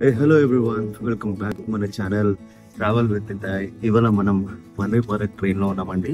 Hello everyone, welcome back మన channel travel with India. ఇవాళ మనం వందే భారత్ ట్రైన్లో ఉన్నామండి.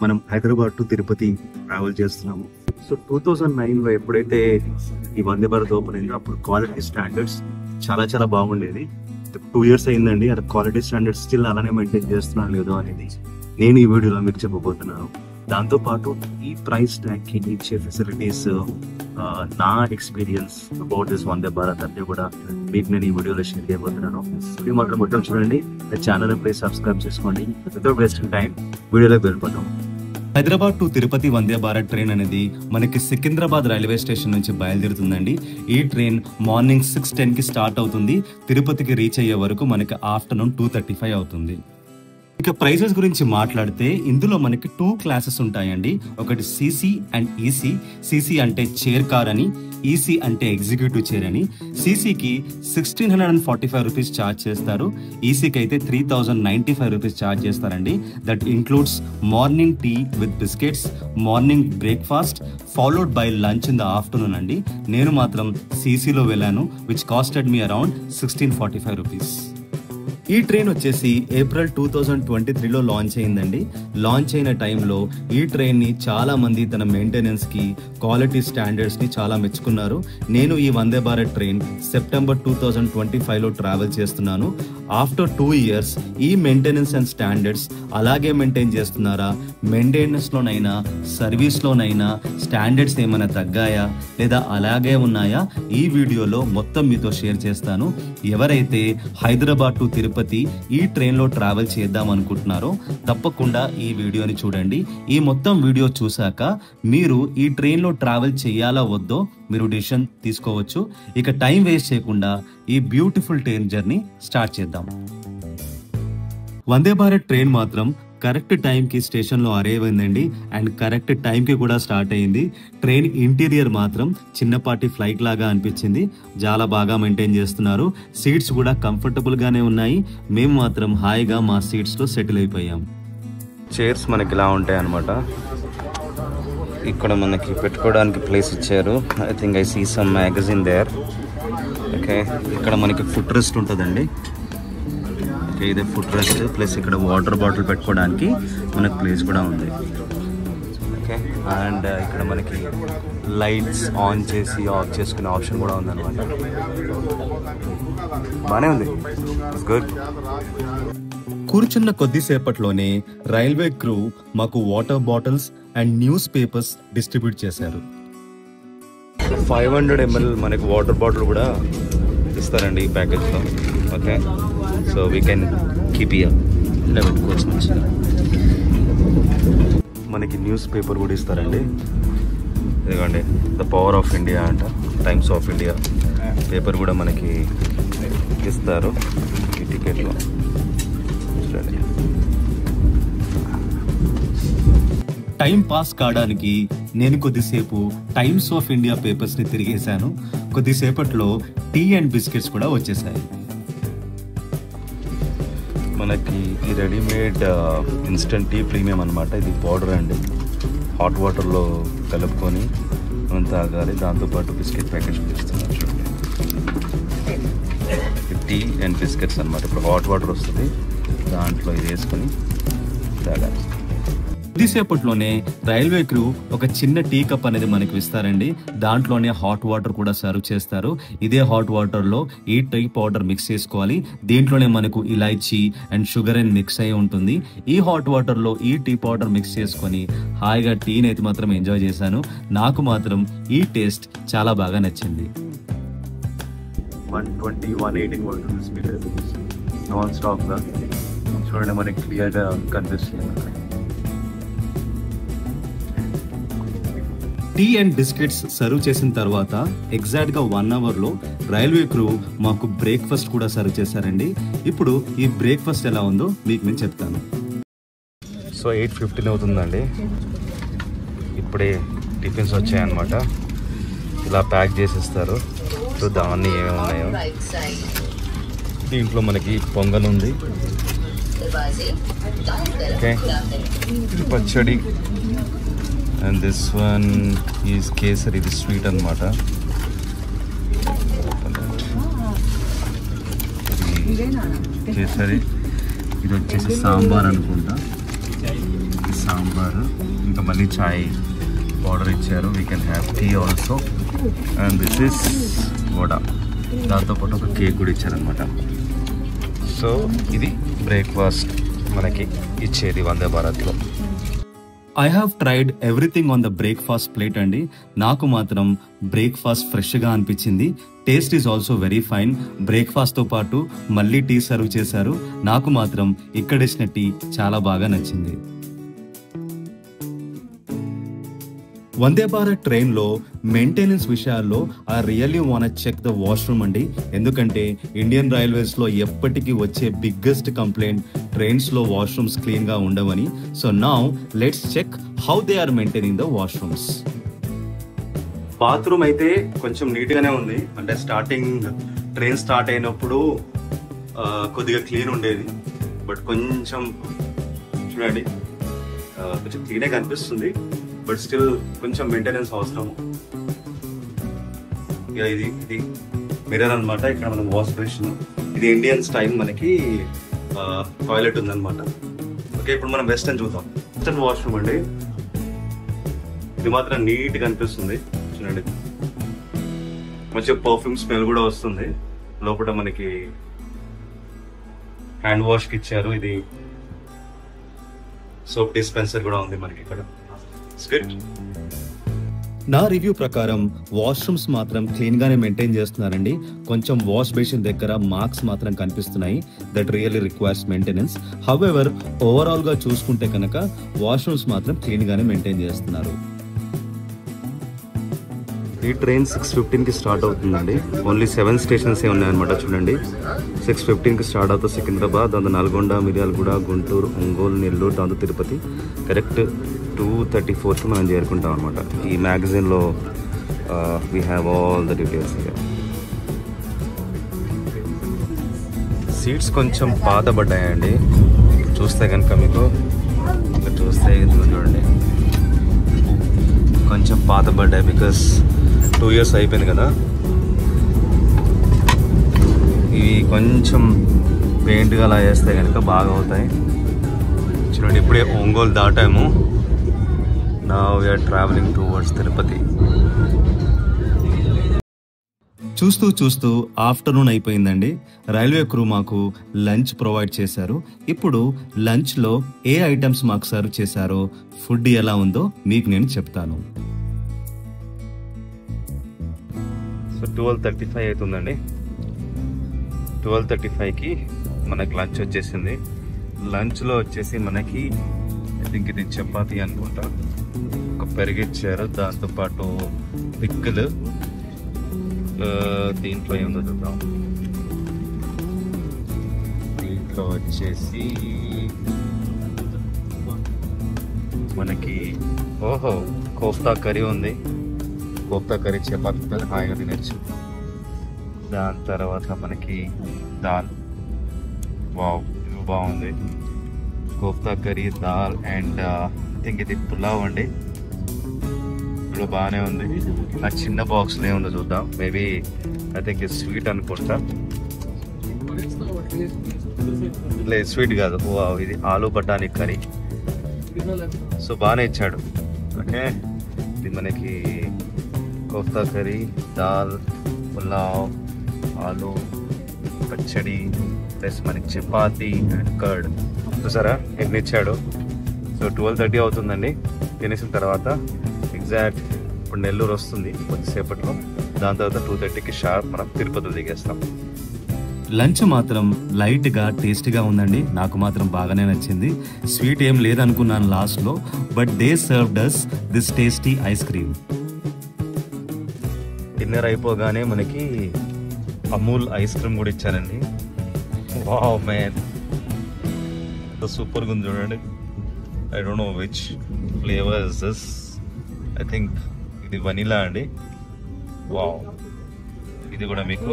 మనం హైదరాబాద్ టు తిరుపతి ట్రావెల్ చేస్తున్నాము. సో 2009లో ఎప్పుడైతే ఈ వందే భారత్ ఓపెన్ అయిందో అప్పుడు క్వాలిటీ స్టాండర్డ్స్ చాలా బాగుండేది. 2 years అయిందండి. అది క్వాలిటీ స్టాండర్డ్స్ స్టిల్ అలానే మెయింటైన్ చేస్తున్నాను లేదో అనేది నేను ఈ వీడియోలో మీకు చెప్పబోతున్నాను. దాంతోపాటు ఈ ప్రైస్ ట్యాగ్కి ఇచ్చే ఫెసిలిటీస్, నా experience about this Vande Bharat అన్నీ కూడా మీకు నేను ఈ వీడియోలో షేర్ చేయబోతున్నాను. వీడియో మాత్రం మొత్తం చూడండి. నా ఛానల్ ప్లీజ్ సబ్స్క్రైబ్ చేసుకోండి. వితౌట్ వేస్టింగ్ టైం వీడియోలోకి వెళ్ళిపోతాం. హైదరాబాద్ టు తిరుపతి వందే భారత్ ట్రైన్ అనేది మనకి సికింద్రాబాద్ రైల్వే స్టేషన్ నుంచి బయలుదేరుతుందండి. ఈ ట్రైన్ మార్నింగ్ 6:10కి స్టార్ట్ అవుతుంది. తిరుపతికి రీచ్ అయ్యే వరకు మనకి ఆఫ్టర్నూన్ 2:35 అవుతుంది. ఇక ప్రైసెస్ గురించి మాట్లాడితే ఇందులో మనకి 2 క్లాసెస్ ఉంటాయండి. ఒకటి సిసి అండ్ ఈసీ. సిసి అంటే చైర్ కార్ అని, ఈసీ అంటే ఎగ్జిక్యూటివ్ చైర్ అని. సిసికి 1645 రూపీస్ ఛార్జ్ చేస్తారు. ఈసీకి అయితే 3095 రూపీస్ ఛార్జ్ చేస్తారండి. That includes morning tea with biscuits, morning breakfast followed by lunch in the afternoon అండి. నేను మాత్రం సిసిలో వెళ్ళాను, which costed me around 1645 rupees. ఈ ట్రైన్ వచ్చేసి ఏప్రిల్ 2023లో లాంచ్ అయిందండి. లాంచ్ అయిన టైంలో ఈ ట్రైన్ని చాలా మంది తన మెయింటెనెన్స్కి, క్వాలిటీ స్టాండర్డ్స్ని చాలా మెచ్చుకున్నారు. నేను ఈ Vande Bharat train September 2025లో travel చేస్తున్నాను. ఆఫ్టర్ 2 years ఈ మెయింటెనెన్స్ అండ్ స్టాండర్డ్స్ అలాగే మెయింటైన్ చేస్తున్నారా, మెయింటెనెన్స్లోనైనా సర్వీస్లోనైనా స్టాండర్డ్స్ ఏమైనా తగ్గాయా లేదా అలాగే ఉన్నాయా, ఈ వీడియోలో మొత్తం మీతో షేర్ చేస్తాను. ఎవరైతే హైదరాబాద్ టు తిరుపతి ఈ ట్రైన్లో ట్రావెల్ చేద్దాం అనుకుంటున్నారో తప్పకుండా ఈ వీడియోని చూడండి. ఈ మొత్తం వీడియో చూశాక మీరు ఈ ట్రైన్లో ట్రావెల్ చేయాలా వద్దో మీరు డిసిషన్ తీసుకోవచ్చు. ఇక టైం వేస్ట్ చేయకుండా ఈ బ్యూటిఫుల్ ట్రైన్ జర్నీ స్టార్ట్ చేద్దాం. వందే భారత్ ట్రైన్ మాత్రం కరెక్ట్ టైంకి స్టేషన్లో అరైవ్ అయిందండి. అండ్ కరెక్ట్ టైంకి కూడా స్టార్ట్ అయింది. ట్రైన్ ఇంటీరియర్ మాత్రం చిన్నపాటి ఫ్లైట్ లాగా అనిపించింది. చాలా బాగా మెయింటైన్ చేస్తున్నారు. సీట్స్ కూడా కంఫర్టబుల్గానే ఉన్నాయి. మేము మాత్రం హాయిగా మా సీట్స్లో సెటిల్ అయిపోయాం. చైర్స్ మనకి ఇలా ఉంటాయి అన్నమాట. ఇక్కడ మనకి పెట్టుకోవడానికి ప్లేస్ ఇచ్చారు. I think I see some magazine there. Okay, ఇక్కడ మనకి ఫుట్ రెస్ట్ ఉంటుందండి. ఓకే, ఇదే ఫుట్ రెస్ట్ ప్లస్ ఇక్కడ వాటర్ బాటిల్ పెట్టుకోవడానికి మనకి ప్లేస్ కూడా ఉంది. ఓకే, అండ్ ఇక్కడ మనకి లైట్స్ ఆన్ చేసి ఆఫ్ చేసుకునే ఆప్షన్ కూడా ఉందన్నమాట. బాగానే ఉంది, ఇట్స్ గుడ్. కూర్చున్న కొద్దిసేపట్లోనే రైల్వే క్రూ మాకు water bottles and newspapers distribute చేశారు. 500 ml మనకి వాటర్ బాటిల్ కూడా ఇస్తారండి ఈ ప్యాకేజ్లో. Okay, so we can keep year ఇలా పెట్టుకోవచ్చు మంచిగా. మనకి న్యూస్ పేపర్ కూడా ఇస్తారండి. ఇదిగోండి, ద పవర్ ఆఫ్ ఇండియా అంట, టైమ్స్ ఆఫ్ ఇండియా పేపర్ కూడా మనకి ఇస్తారు ఈ టికెట్లో. టైం పాస్ కావడానికి నేను కొద్దిసేపు టైమ్స్ ఆఫ్ ఇండియా పేపర్స్ ని తిరిగేశాను. కొద్దిసేపట్లో టీ అండ్ బిస్కెట్స్ కూడా వచ్చేసాయి. మనకి ఈ రెడీమేడ్ ఇన్స్టెంట్ టీ ప్రీమియం అనమాట. ఇది పౌడర్ అండి, హాట్ వాటర్లో కలుపుకొని మనం తాగాలి. దాంతోపాటు బిస్కెట్ ప్యాకెట్ ఇస్తున్నారు చూడండి. టీ అండ్ బిస్కెట్స్ అనమాట. ఇప్పుడు హాట్ వాటర్ వస్తుంది, దాంట్లో ఇది వేసుకొని తాగాలి. కొద్దిసేపట్లోనే రైల్వే క్రూ ఒక చిన్న టీ కప్ అనేది మనకు ఇస్తారండి. దాంట్లోనే హాట్ వాటర్ కూడా సర్వ్ చేస్తారు. ఇదే హాట్ వాటర్లో ఈ టీ పౌడర్ మిక్స్ చేసుకోవాలి. దీంట్లోనే మనకు ఇలాచీ అండ్ షుగర్ అండ్ మిక్స్ అయి ఉంటుంది. ఈ హాట్ వాటర్లో ఈ టీ పౌడర్ మిక్స్ చేసుకొని హాయిగా టీని అయితే మాత్రం ఎంజాయ్ చేశాను. నాకు మాత్రం ఈ టేస్ట్ చాలా బాగా నచ్చింది. 120-180 స్పీడ్ నాన్ స్టాప్గా చూడండి, మనకి క్లియర్గా కనిపిస్తుంది. టీ అండ్ బిస్కెట్స్ సర్వ్ చేసిన తర్వాత ఎగ్జాక్ట్గా 1 అవర్లో రైల్వే క్రూ మాకు బ్రేక్ఫాస్ట్ కూడా సర్వ్ చేశారండి. ఇప్పుడు ఈ బ్రేక్ఫాస్ట్ ఎలా ఉందో మీకు నేను చెప్తాను. సో 8:15 అవుతుందండి. ఇప్పుడే టిఫిన్స్ వచ్చాయన్నమాట. ఇలా ప్యాక్ చేసిస్తారు. సో దాన్ని ఏమేమి ఉన్నాయో, దీంట్లో మనకి పొంగల్ ఉంది, ఓకే, పచ్చడి, and this one is kesari, this sweet anamata. Kesari, ఇది వచ్చేసి సాంబార్ అనుకుంటా, సాంబార్, ఇంకా మళ్ళీ చాయ్ పౌడర్ ఇచ్చారు. We can have tea also. And this is vada, దాంతోపాటు ఒక కేక్ కూడా ఇచ్చారనమాట. సో ఇది బ్రేక్ఫాస్ట్ మనకి ఇచ్చేది వందే భారత్లో. I have tried everything on the breakfast plate అండి. నాకు మాత్రం బ్రేక్ఫాస్ట్ ఫ్రెష్గా అనిపించింది. Taste is also very fine. బ్రేక్ఫాస్ట్తో పాటు మళ్ళీ టీ సర్వ్ చేశారు. నాకు మాత్రం ఇక్కడ ఇచ్చిన టీ చాలా బాగా నచ్చింది. వందే భారత్ ట్రైన్లో మెయింటెనెన్స్ విషయాల్లో I really want check the washroom అండి. ఎందుకంటే ఇండియన్ రైల్వేస్లో ఎప్పటికీ వచ్చే బిగ్గెస్ట్ కంప్లైంట్ ట్రైన్స్లో వాష్రూమ్స్ క్లీన్గా ఉండవని. So now let's check how they are maintaining the washrooms. Bathroom అయితే కొంచెం నీట్గానే ఉంది. అంటే ట్రైన్ స్టార్ట్ అయినప్పుడు కొద్దిగా క్లీన్ ఉండేది, బట్ కొంచెం చూడండి కొంచెం క్లీనే కనిపిస్తుంది, బట్ స్టిల్ కొంచెం మెయింటెనెన్స్ అవసరం. ఇక ఇది మిర్రర్ అనమాట. ఇక్కడ మనం వాష్ బేసిన్, ఇది ఇండియన్ స్టైల్ మనకి టాయిలెట్ ఉందన్నమాట. ఓకే, ఇప్పుడు మనం వెస్టర్న్ చూద్దాం. వెస్టర్న్ వాష్రూమ్ అండి. ఇది మాత్రం నీట్గా కనిపిస్తుంది చూడండి. మంచిగా పర్ఫ్యూమ్ స్మెల్ కూడా వస్తుంది. లోపల మనకి హ్యాండ్ వాష్కి ఇచ్చారు. ఇది సోప్ డిస్పెన్సర్ కూడా ఉంది మనకి ఇక్కడ. నా రివ్యూ ప్రకారం వాష్రూమ్స్ మాత్రం క్లీన్ గానే మెయింటైన్ చేస్తున్నారండి. కొంచెం వాష్ బేసిన్ దగ్గర మార్క్స్ మాత్రం కనిపిస్తున్నాయి. That really requires maintenance. However overall గా చూసుకుంటే కనుక వాష్రూమ్స్ మాత్రం క్లీన్ గానే మెయింటైన్ చేస్తున్నారు. ఈ ట్రైన్ 6:15కి స్టార్ట్ అవుతుందండి. ఓన్లీ 7 స్టేషన్స్ ఉన్నాయన్నమాట. చూడండి, 6:15కి స్టార్ట్ అవుతుంది సికింద్రాబాద్, దాంతో నల్గొండ, మిర్యాలగూడ, గుంటూరు, ఒంగోలు, నెల్లూరు, దాంతో తిరుపతి. కరెక్ట్ 2:34కి మనం చేరుకుంటాం అనమాట. ఈ మ్యాగజైన్లో we have all the details. Seats కొంచెం పాతబడ్డాయండి. చూస్తే కనుక మీకు చూస్తే చూడండి కొంచెం పాతబడ్డాయి. బికాస్ 2 years అయిపోయింది కదా. ఇవి కొంచెం పెయింట్గా అలా వేస్తే కనుక బాగా అవుతాయి. చూడండి, ఇప్పుడే ఒంగోలు దాటాము. Now we are travelling towards Tirupati. చూస్తూ చూస్తూ ఆఫ్టర్నూన్ అయిపోయిందండి. రైల్వే క్రూ మాకు లంచ్ ప్రొవైడ్ చేశారు. ఇప్పుడు లంచ్లో ఏ ఐటమ్స్ మాకు సర్వ్ చేశారో, ఫుడ్ ఎలా ఉందో మీకు నేను చెప్తాను. సో 12:35 అవుతుందండి. 12:35కి మనకి లంచ్ వచ్చేసింది. లంచ్లో వచ్చేసి మనకి ఐ థింక్ ఇది చపాతీ అనుకుంటా, ఒక పెరిగిచ్చారు, దాంతోపాటు పిక్కలు. దీంట్లో ఏముందో చూద్దాం. దీంట్లో వచ్చేసి మనకి కోఫ్తా కర్రీ ఉంది. కోఫ్తా కర్రీ చపాతీ హాయిగా తినచ్చు. దాని తర్వాత మనకి దాల్. వావ్, ఇది బాగుంది. Kofta curry, dal and I think ఇది పులావ్ అండి. ఇప్పుడు బాగానే ఉంది. ఆ చిన్న బాక్స్లో ఏముందో చూద్దాం. మేబీ ఐ థింక్ ఇది స్వీట్ అనుకుంటా. లేదు, స్వీట్ కాదు. ఇది ఆలూ బఠానీ కర్రీ. సో బాగానే ఇచ్చాడు. ఓకే, ఇది మనకి కోఫ్తా కర్రీ, దాల్, పులావ్, ఆలూ, పచ్చడి, ప్లస్ మనకి చపాతీ అండ్ కర్డ్. చూసారా ఎన్ని ఇచ్చాడు. సో 12:30 అవుతుందండి. తినేసిన తర్వాత ఎగ్జాక్ట్ ఇప్పుడు నెల్లూరు వస్తుంది కొద్దిసేపట్లో. దాని తర్వాత 2:30కి షార్ప్ మనం తిరుపతి దిగేస్తాం. లంచ్ మాత్రం లైట్గా టేస్టీగా ఉందండి. నాకు మాత్రం బాగానే నచ్చింది. స్వీట్ ఏం లేదనుకున్నాను లాస్ట్లో, but they served us this tasty ice cream. Dinner అయిపోగానే మనకి అమూల్ ఐస్ క్రీమ్ కూడా ఇచ్చారండి. వావ్ మ్యాన్, సూపర్గా ఉంది చూడండి. I don't know which flavour is this. I think ఇది వనీలా అండి. వావ్, ఇది కూడా మీకు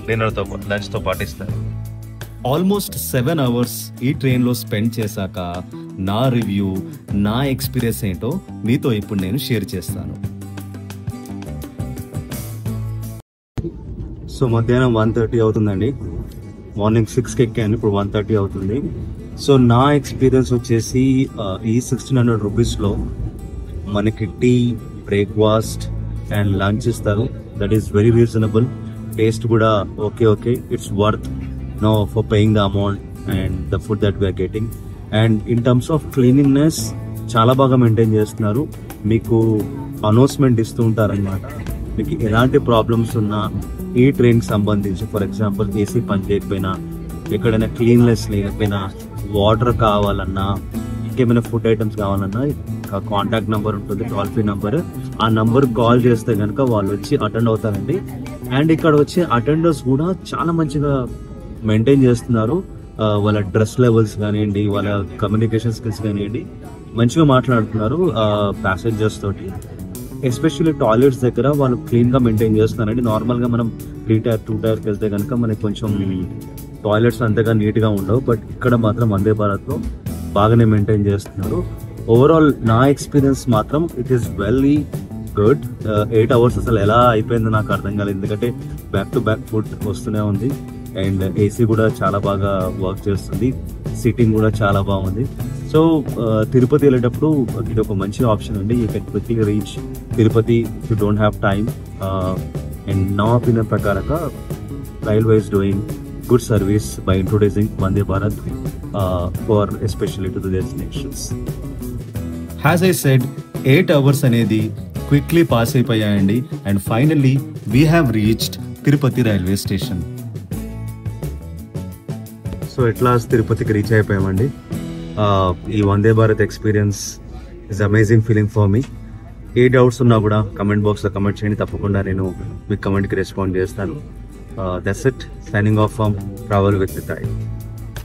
డిన్నర్తో లంచ్తో పాటు ఇస్తారు. ఆల్మోస్ట్ 7 hours ఈ ట్రైన్లో స్పెండ్ చేశాక నా రివ్యూ, నా ఎక్స్పీరియన్స్ ఏంటో మీతో ఇప్పుడు నేను షేర్ చేస్తాను. సో మధ్యాహ్నం 1:30 అవుతుందండి. మార్నింగ్ 6కి ఎక్కాను, ఇప్పుడు 1:30 అవుతుంది. సో నా ఎక్స్పీరియన్స్ వచ్చేసి ఈ 1600 రూపీస్లో మనకి టీ, బ్రేక్ఫాస్ట్ అండ్ లంచ్ ఇస్తారు. That is very reasonable. Taste కూడా okay, it's worth no for paying the amount and the food that we are getting. And in terms of cleaningness చాలా బాగా మెయింటైన్ చేస్తున్నారు. మీకు అనౌన్స్మెంట్ ఇస్తూ ఉంటారనమాట. మీకు ఎలాంటి ప్రాబ్లమ్స్ ఉన్నా ఈ ట్రైన్కి సంబంధించి, ఫర్ ఎగ్జాంపుల్ ఏసీ పని చేయకపోయినా, ఎక్కడైనా క్లీన్లెస్ లేకపోయినా, వాటర్ కావాలన్నా, ఇంకేమైనా ఫుడ్ ఐటమ్స్ కావాలన్నా కాంటాక్ట్ నెంబర్ ఉంటుంది, టోల్ ఫ్రీ నెంబర్. ఆ నెంబర్ కాల్ చేస్తే కనుక వాళ్ళు వచ్చి అటెండ్ అవుతారండి. అండ్ ఇక్కడ వచ్చే అటెండర్స్ కూడా చాలా మంచిగా మెయింటైన్ చేస్తున్నారు. వాళ్ళ డ్రెస్ లెవెల్స్ కానివ్వండి, వాళ్ళ కమ్యూనికేషన్ స్కిల్స్ కానివ్వండి, మంచిగా మాట్లాడుతున్నారు ప్యాసింజర్స్ తోటి. ఎస్పెషల్లీ టాయిలెట్స్ దగ్గర వాళ్ళు క్లీన్గా మెయింటైన్ చేస్తున్నారండి. నార్మల్గా మనం 3 టైర్ 2 టైర్కి వెళ్తే కనుక మనకి కొంచెం టాయిలెట్స్ అంతగా నీట్గా ఉండవు. బట్ ఇక్కడ మాత్రం వందే భారత్లో బాగానే మెయింటైన్ చేస్తున్నారు. ఓవరాల్ నా ఎక్స్పీరియన్స్ మాత్రం it is very good. 8 hours అసలు ఎలా అయిపోయిందో నాకు అర్థం కాలేదు, ఎందుకంటే బ్యాక్ టు బ్యాక్ ఫుడ్ వస్తూనే ఉంది. అండ్ ఏసీ కూడా చాలా బాగా వర్క్ చేస్తుంది, సీటింగ్ కూడా చాలా బాగుంది. సో తిరుపతి వెళ్ళేటప్పుడు ఇది ఒక మంచి ఆప్షన్ అండి. You can quickly reach Tirupati if you don't have time. And నా ఒపీనియన్ ప్రకారంగా railway is doing good service by introducing Vande Bharat for especially to the destinations. Has I said 8 hours అనేది క్విక్లీ పాస్ అయిపోయాయండి. And finally we have reached Tirupati railway station. So ఎట్లా తిరుపతికి reach అయిపోయామండి. ఈ Vande Bharat experience is amazing feeling for me. ఏ doubts ఉన్నా కూడా comment బాక్స్లో కమెంట్ చేయండి, తప్పకుండా నేను మీ కమెంట్కి రెస్పాండ్ చేస్తాను. That's it, signing off from travel with Nitai.